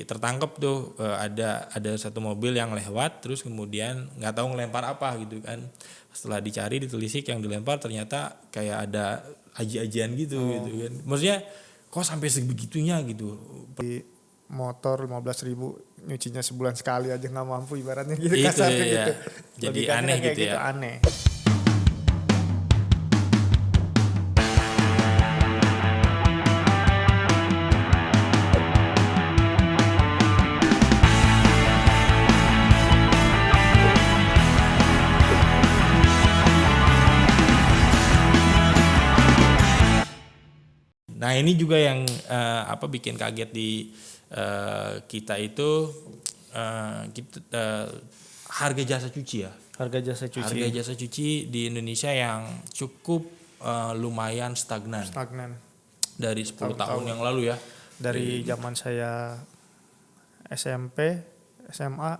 tertangkap tuh ada satu mobil yang lewat terus kemudian nggak tahu ngelempar apa gitu kan. Setelah dicari ditelisik yang dilempar ternyata kayak ada aji-ajian gitu gitu kan. Maksudnya kok sampai sebegitunya gitu. Di motor 15.000 nyucinya sebulan sekali aja nggak mampu ibaratnya gitu Itu kasarnya ya. gitu. Jadi Logikanya aneh kan kayak gitu gitu ya. aneh. Nah ini juga yang bikin kaget di kita itu harga jasa cuci ya. Harga jasa cuci Harga jasa cuci di Indonesia yang cukup lumayan stagnan dari 10 tahun yang lalu ya. dari zaman saya SMP, SMA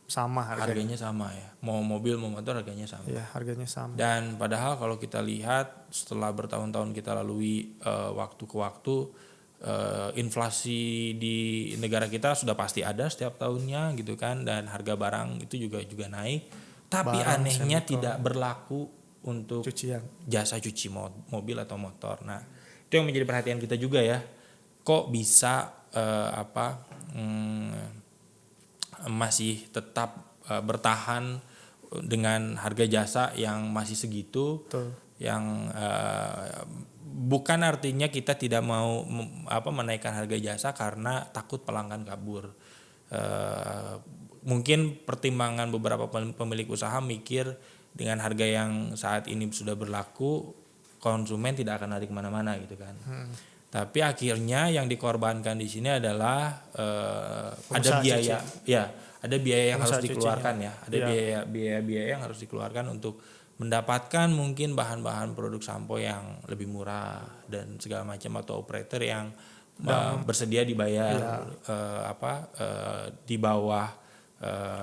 sama Harganya sama ya. Mau mobil mau motor harganya sama. Ya, harganya sama. Dan padahal kalau kita lihat setelah bertahun-tahun kita lalui waktu ke waktu, inflasi di negara kita sudah pasti ada setiap tahunnya gitu kan, dan harga barang itu juga naik. Tapi Barang, anehnya semiton, tidak berlaku untuk cucian. jasa cuci mobil atau motor. Nah itu yang menjadi perhatian kita juga ya. Kok bisa masih tetap bertahan dengan harga jasa yang masih segitu. Betul. Yang bukan artinya kita tidak mau menaikkan harga jasa karena takut pelanggan kabur. Mungkin pertimbangan beberapa pemilik usaha mikir dengan harga yang saat ini sudah berlaku konsumen tidak akan lari kemana-mana gitu kan. Tapi akhirnya yang dikorbankan di sini adalah ada biaya cuci. Ya, ada biaya yang harus dikeluarkan cucinya. Ya, ada biaya yang harus dikeluarkan untuk mendapatkan mungkin bahan-bahan produk sampo yang lebih murah dan segala macam, atau operator yang bersedia dibayar di bawah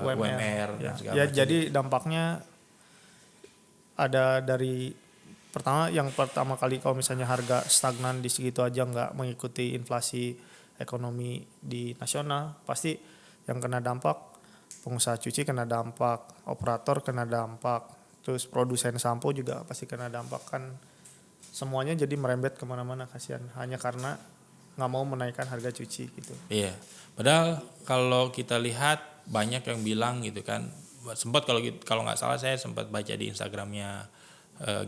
UMR dan segala macam. Jadi dampaknya ada dari pertama kali kalau misalnya harga stagnan di segitu aja nggak mengikuti inflasi ekonomi di nasional, pasti yang kena dampak pengusaha cuci kena dampak, operator kena dampak, terus produsen sampo juga pasti kena dampak kan, semuanya jadi merembet kemana-mana, kasihan hanya karena nggak mau menaikkan harga cuci gitu. Iya, padahal kalau kita lihat banyak yang bilang gitu kan, sempat kalau nggak salah saya sempat baca di Instagramnya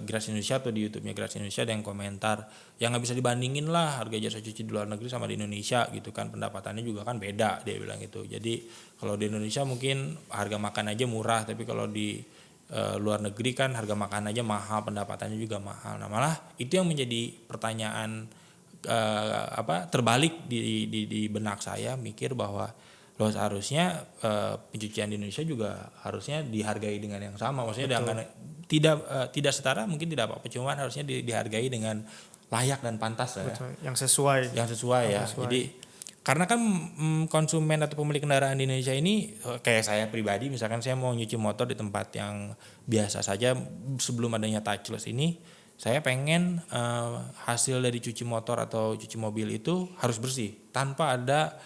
Gras Indonesia atau di YouTube-nya Gras Indonesia ada yang komentar yang nggak bisa dibandingin lah harga jasa cuci di luar negeri sama di Indonesia gitu kan, pendapatannya juga kan beda, dia bilang gitu. Jadi kalau di Indonesia mungkin harga makan aja murah, tapi kalau di luar negeri kan harga makan aja mahal, pendapatannya juga mahal. Nah malah itu yang menjadi pertanyaan terbalik di benak saya, mikir bahwa loh seharusnya pencucian di Indonesia juga harusnya dihargai dengan yang sama, maksudnya tidak setara mungkin tidak apa-apa, cuman harusnya dihargai dengan layak dan pantas ya. Yang sesuai ya. Jadi karena kan konsumen atau pemilik kendaraan di Indonesia ini kayak saya pribadi, misalkan saya mau nyuci motor di tempat yang biasa saja sebelum adanya touchless ini, saya pengen hasil dari cuci motor atau cuci mobil itu harus bersih tanpa ada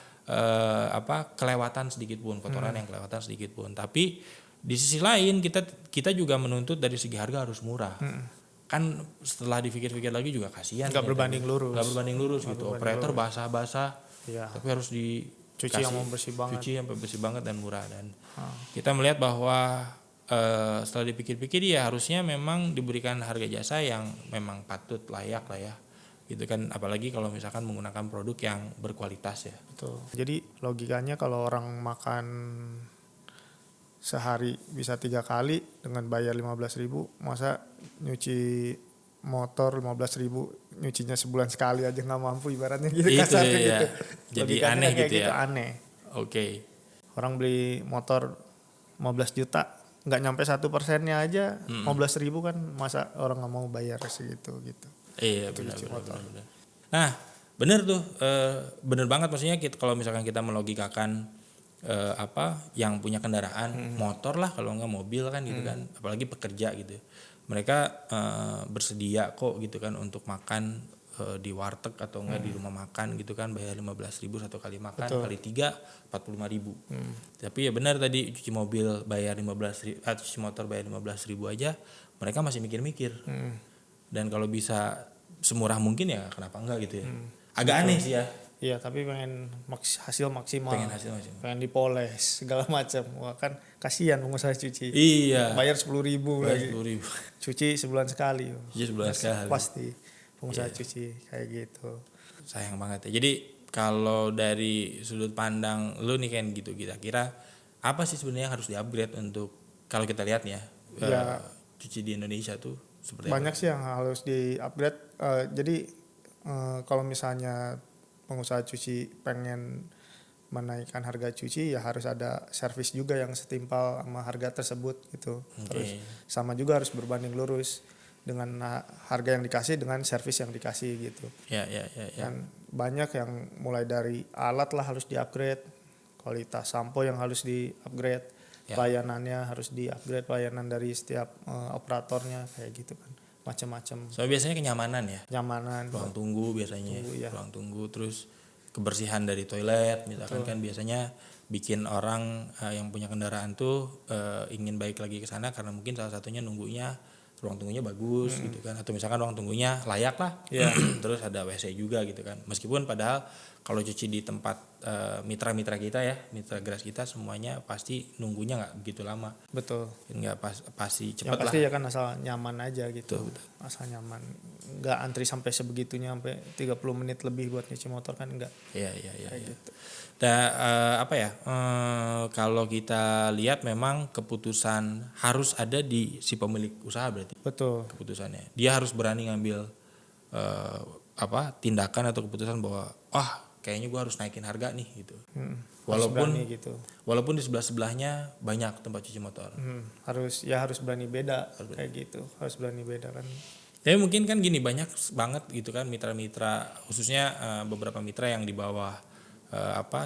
kelewatan sedikit pun, kotoran yang kelewatan sedikit pun. Tapi di sisi lain kita juga menuntut dari segi harga harus murah. Kan setelah dipikir-pikir lagi juga kasihan. Nggak berbanding lurus gitu. Operator basah-basah, tapi harus cuci yang bersih banget. Cuci sampai bersih banget dan murah. Dan kita melihat bahwa setelah dipikir-pikir ya harusnya memang diberikan harga jasa yang memang patut, layak lah ya. Gitu kan, apalagi kalau misalkan menggunakan produk yang berkualitas ya. Betul. Jadi logikanya kalau orang makan sehari bisa 3 kali dengan bayar 15.000, masa nyuci motor 15.000 nyucinya sebulan sekali aja nggak mampu ibaratnya gitu, kasarnya gitu. Jadi logikanya aneh kayak gitu ya. Aneh. Oke. Orang beli motor 15 juta nggak nyampe 1%-nya aja 15.000 kan, masa orang nggak mau bayar segitu gitu. Iya benar. Nah benar tuh, benar banget, maksudnya kalau misalkan kita melogikakan yang punya kendaraan motor lah, kalau nggak mobil kan gitu kan, apalagi pekerja gitu, mereka bersedia kok gitu kan untuk makan di warteg atau enggak di rumah makan gitu kan bayar 15.000 satu kali makan, Betul. kali 3 45.000. Tapi ya benar tadi cuci mobil bayar 15.000, cuci motor bayar 15.000 aja mereka masih mikir-mikir. Dan kalau bisa semurah mungkin ya kenapa enggak gitu ya. Agak aneh sih ya. Iya, tapi pengen hasil maksimal. Pengen hasil maksimal. Pengen dipoles segala macam. Wah kan kasihan pengusaha cuci. Iya. Bayar 10.000 Bayar lagi. 10.000. Cuci sebulan sekali. Cuci sebulan sekali. Pasti pengusaha cuci kayak gitu. Sayang banget ya. Jadi kalau dari sudut pandang lu nih kan gitu kira-kira apa sih sebenarnya yang harus di-upgrade untuk kalau kita lihat ya, cuci di Indonesia tuh seperti banyak apa? sih yang harus di-upgrade. Jadi kalau misalnya pengusaha cuci pengen menaikkan harga cuci ya harus ada servis juga yang setimpal sama harga tersebut gitu. Terus sama juga harus berbanding lurus dengan harga yang dikasih dengan servis yang dikasih gitu. Ya. Dan banyak yang mulai dari alat lah harus di-upgrade, kualitas sampo yang harus di-upgrade, pelayanannya harus di-upgrade, pelayanan dari setiap operatornya kayak gitu kan. Macam-macam. So biasanya kenyamanan ya. Nyamanan. Ruang tunggu biasanya. Ya. Ruang tunggu terus kebersihan dari toilet misalkan. Betul. Kan biasanya bikin orang yang punya kendaraan tuh ingin balik lagi ke sana karena mungkin salah satunya nunggunya ruang tunggunya bagus gitu kan, atau misalkan ruang tunggunya layak lah. Terus ada WC juga gitu kan, meskipun padahal kalau cuci di tempat mitra-mitra kita ya, mitra Gras kita semuanya pasti nunggunya nggak begitu lama. Betul. Nggak pasti cepat lah. Pasti ya kan asal nyaman aja gitu. Betul. Asal nyaman, nggak antri sampai sebegitunya sampai 30 menit lebih buat nyuci motor kan enggak. Iya. Gitu. Kalau kita lihat memang keputusan harus ada di si pemilik usaha berarti. Betul. Keputusannya. Dia harus berani ngambil tindakan atau keputusan bahwa kayaknya gue harus naikin harga nih gitu. Walaupun di sebelah-sebelahnya banyak tempat cuci motor. Harus berani beda kayak gitu. Harus berani beda kan. Tapi mungkin kan gini, banyak banget gitu kan mitra-mitra, khususnya beberapa mitra yang di bawah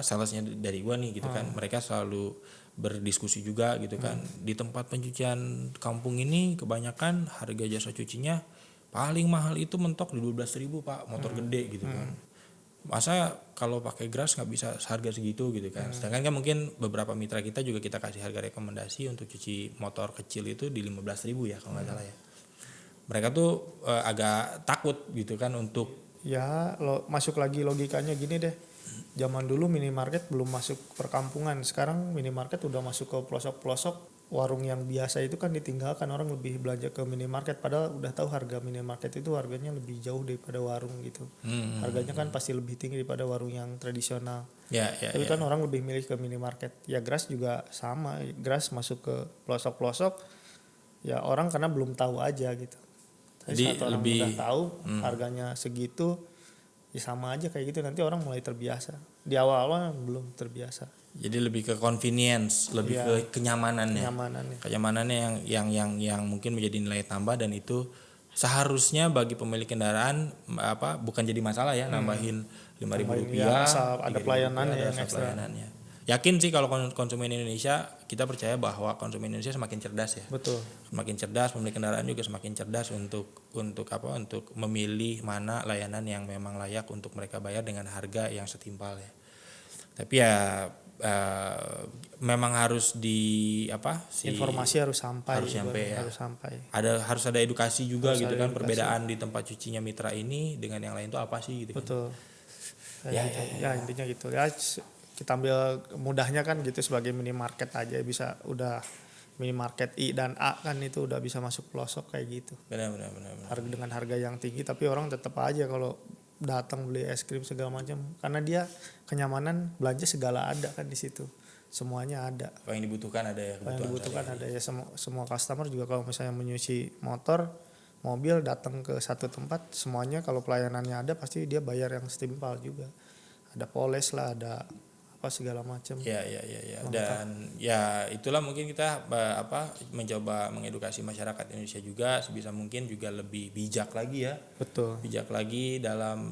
salesnya dari gua nih gitu kan. Mereka selalu berdiskusi juga gitu kan. Di tempat pencucian kampung ini kebanyakan harga jasa cucinya paling mahal itu mentok di 12.000 Pak, motor gede gitu kan. Masa kalau pakai Gras nggak bisa harga segitu gitu kan. Sedangkan kan mungkin beberapa mitra kita juga kita kasih harga rekomendasi untuk cuci motor kecil itu di 15.000 ya kalau nggak salah ya. Mereka tuh agak takut gitu kan untuk masuk lagi logikanya gini deh. Zaman dulu minimarket belum masuk perkampungan, sekarang minimarket udah masuk ke pelosok-pelosok. Warung yang biasa itu kan ditinggalkan, orang lebih belanja ke minimarket padahal udah tahu harga minimarket itu harganya lebih jauh daripada warung gitu. Harganya kan pasti lebih tinggi daripada warung yang tradisional. Tapi kan orang lebih milih ke minimarket. Ya Gras juga sama, Gras masuk ke pelosok-pelosok. Ya orang karena belum tahu aja gitu. Jadi saat orang udah tahu harganya segitu, ya sama aja kayak gitu, nanti orang mulai terbiasa. Di awal-awal belum terbiasa. Jadi lebih ke convenience, lebih ke kenyamanannya. Kenyamanannya yang mungkin menjadi nilai tambah, dan itu seharusnya bagi pemilik kendaraan bukan jadi masalah ya, nambahin 5.000 rupiah. Asal ada pelayanannya yang ekstra. Yakin sih kalau konsumen Indonesia, kita percaya bahwa konsumen Indonesia semakin cerdas ya. Betul. Semakin cerdas, pemilik kendaraan juga semakin cerdas untuk memilih mana layanan yang memang layak untuk mereka bayar dengan harga yang setimpal ya. Tapi ya memang harus informasi harus sampai. Harus ada edukasi juga harus gitu kan, perbedaan di tempat cucinya mitra ini dengan yang lain itu apa sih gitu. Betul. Ya intinya gitu ya. Kita ambil mudahnya kan gitu, sebagai minimarket aja bisa, udah minimarket I dan A kan itu udah bisa masuk pelosok kayak gitu. Benar. Dengan harga yang tinggi, tapi orang tetap aja kalau datang beli es krim segala macam, karena dia kenyamanan, belanja segala ada kan di situ, semuanya ada. Apa yang dibutuhkan ada ya. Ada ya. Semua customer juga kalau misalnya menyuci motor, mobil, datang ke satu tempat, semuanya kalau pelayanannya ada pasti dia bayar yang setimpal juga. Ada poles lah, ada segala macam. Ya. Dan ya itulah mungkin kita mencoba mengedukasi masyarakat Indonesia juga sebisa mungkin juga lebih bijak lagi ya. Betul. Bijak lagi dalam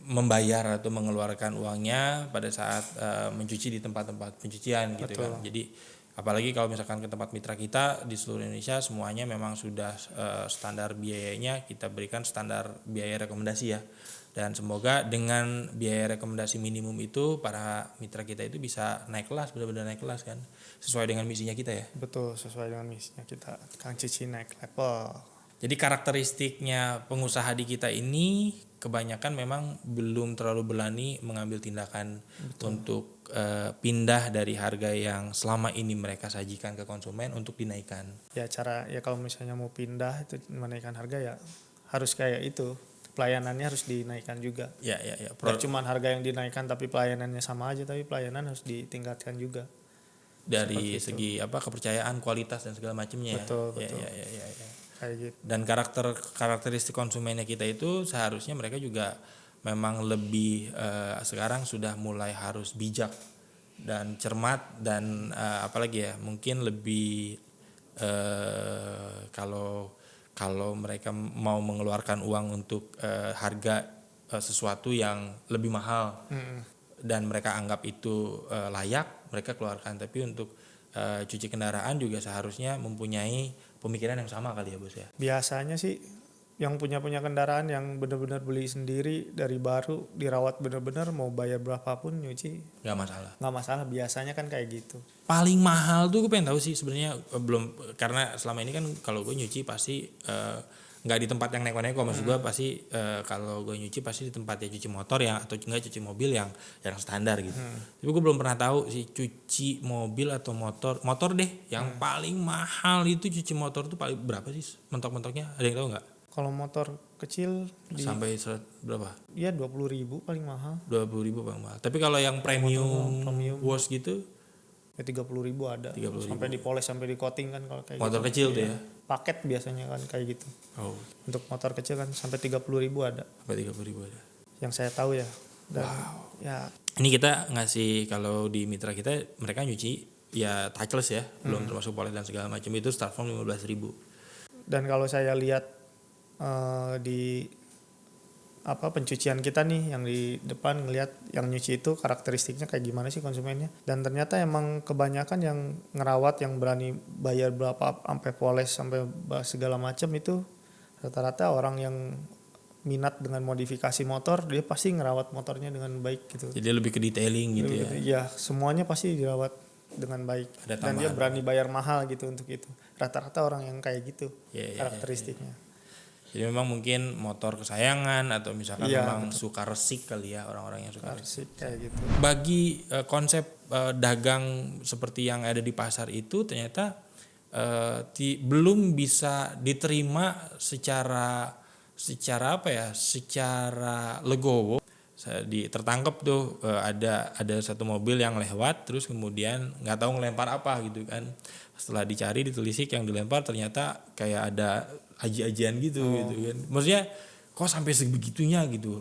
membayar atau mengeluarkan uangnya pada saat mencuci di tempat-tempat pencucian gitu. Betul. Kan. Jadi Apalagi kalau misalkan ke tempat mitra kita di seluruh Indonesia semuanya memang sudah standar biayanya kita berikan standar biaya rekomendasi ya. Dan semoga dengan biaya rekomendasi minimum itu para mitra kita itu bisa naik kelas, benar-benar naik kelas kan. Sesuai dengan misinya kita ya. Betul, sesuai dengan misinya kita. Kang Cici naik level. Jadi karakteristiknya pengusaha di kita ini kebanyakan memang belum terlalu berani mengambil tindakan untuk pindah dari harga yang selama ini mereka sajikan ke konsumen untuk dinaikkan. Ya kalau misalnya mau pindah itu menaikkan harga ya harus kayak itu. Pelayanannya harus dinaikkan juga. Ya. Gak cuma harga yang dinaikkan tapi pelayanannya sama aja, tapi pelayanan harus ditingkatkan juga. Dari segi kepercayaan, kualitas dan segala macamnya. Betul. Ya. Kayak gitu. Dan karakteristik konsumennya kita itu seharusnya mereka juga memang lebih sekarang sudah mulai harus bijak dan cermat dan apalagi ya mungkin lebih kalau mereka mau mengeluarkan uang untuk harga sesuatu yang lebih mahal dan mereka anggap itu layak mereka keluarkan, tapi untuk cuci kendaraan juga seharusnya mempunyai pemikiran yang sama kali ya bos ya. Biasanya sih yang punya kendaraan yang benar-benar beli sendiri dari baru dirawat benar-benar mau bayar berapapun nyuci nggak masalah biasanya kan kayak gitu. Paling mahal tuh gue pengen tahu sih sebenarnya belum, karena selama ini kan kalau gue nyuci pasti nggak di tempat yang neko-neko, maksud gue pasti kalau gue nyuci pasti di tempat ya cuci motor ya atau enggak cuci mobil yang standar gitu. Tapi gue belum pernah tahu sih cuci mobil atau motor deh yang paling mahal itu cuci motor tuh paling berapa sih mentok-mentoknya, ada yang tahu nggak? Kalau motor kecil sampai berapa? Iya 20.000 paling mahal. 20.000 paling mahal. Tapi kalau yang premium wash gitu ya 30.000 ada. 30.000. Sampai dipoles sampai di coating kan kalau kayak motor gitu. Kecil tuh ya. Paket biasanya kan kayak gitu. Oh. Untuk motor kecil kan sampai 30.000 ada. Sampai 30.000 ada. Yang saya tahu ya. Dan ya ini kita ngasih kalau di mitra kita mereka nyuci ya touchless ya, belum termasuk poles dan segala macam, itu start from 15.000. Dan kalau saya lihat di pencucian kita nih yang di depan ngelihat yang nyuci itu karakteristiknya kayak gimana sih konsumennya, dan ternyata emang kebanyakan yang ngerawat yang berani bayar berapa sampai poles sampai segala macam itu rata-rata orang yang minat dengan modifikasi motor, dia pasti ngerawat motornya dengan baik gitu. Jadi lebih ke detailing gitu ya. Ya semuanya pasti dirawat dengan baik dan dia berani bayar mahal gitu untuk itu. Rata-rata orang yang kayak gitu karakteristiknya. Jadi memang mungkin motor kesayangan atau misalkan memang suka resik kali ya, orang-orang yang suka resik kayak gitu. Bagi konsep dagang seperti yang ada di pasar itu ternyata belum bisa diterima secara legowo. Tertangkap tuh ada satu mobil yang lewat terus kemudian nggak tahu ngelempar apa gitu kan. Setelah dicari ditelisik yang dilempar ternyata kayak ada aji-ajian gitu kan. Maksudnya kok sampai sebegitunya gitu.